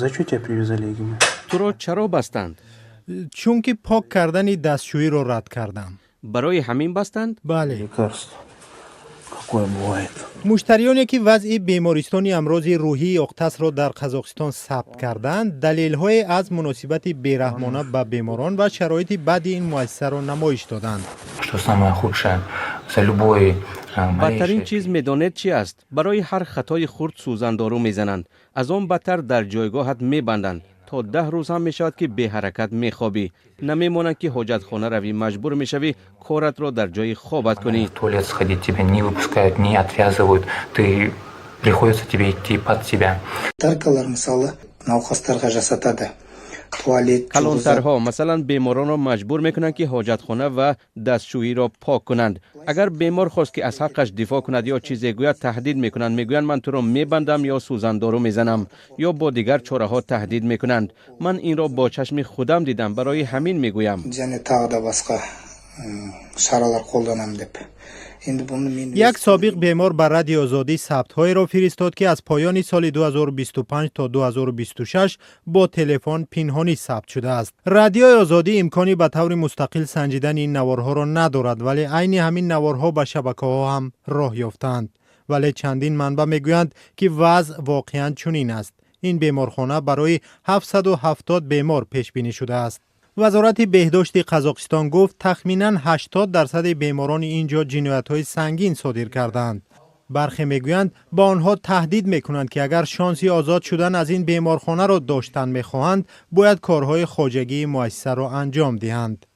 Зачем тебя привязали, Егимен? تو را چرا بستند؟ چون که پاک کردن دستشویی رو رد کردم. برای همین بستند؟ بله. Лекарство. Какое бывает? مشتریانی که وضع بیمارستان امراض روحی اقتص را در قزاقستان ثبت کردند، دلیل‌های از مناسبت بیرحمانه به بیماران و شرایط بد این مؤسسه را نمایش دادند. Что самое худшее, за любой بدترین малейший چیز میدانید چی است؟ برای هر خطای خرد سوزندارو میزنند. از آن بدتر در جایگاهت میبندند. تا 10 روز هم میشود که به حرکت میخوابی. نمیمانند که حاجت خانه روی، мажбур میشوی کارت را در جای خوابت کنی. в туалет сходить тебя не выпускают, не отвязывают, ты приходится тебе идти под себя. Таркалар мысалы науқастарға жасатады. Туалет жуғызады. کلانترها مثلا بیماران را مجبور میکنند که حاجت خانه و دستشویی را پاک کنند. اگر بیمار خواست که از حقش دفاع کند یا چیزی گوید، تهدید میکنند. میگویند من تو را میبندم یا سوزندارو میزنم یا با دیگر چاره ها تهدید میکنند. من این را با چشم خودم دیدم، برای همین میگویم. және тағы да басқа шаралар қолданамын деп. Енді бұны мен یک سابق بیمار بر رادیو آزادی ثبت‌های را فرستاد که از پایان سال 2025 تا 2026 با تلفن پنهانی ثبت شده است. رادیو آزادی امکانی به طور مستقل سنجیدن این نوارها را ندارد، ولی عین همین نوارها به شبکه‌ها هم راه یافتند. ولی چندین منبع میگویند که وضع واقعاً چنین است. این بیمارخانه برای 770 بیمار پیش بینی شده است. وزارت بهداشت قزاقستان گفت تخمیناً 80% بیماران اینجا جنایت‌های سنگین صادر کردند. برخی میگویند با آنها تهدید میکنند که اگر شانسی آزاد شدن از این بیمارخانه را داشتن میخواهند، باید کارهای خواجگی مؤسسه را انجام دهند.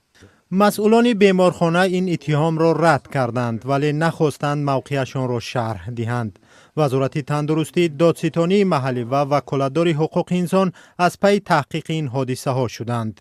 مسئولان بیمارخانه این اتهام را رد کردند، ولی نخواستند موقعشان را شرح دهند. وزارت تندرستی، دادستانی محلی و وکالتدار حقوق انسان از پی تحقیق این حادثه ها شدند.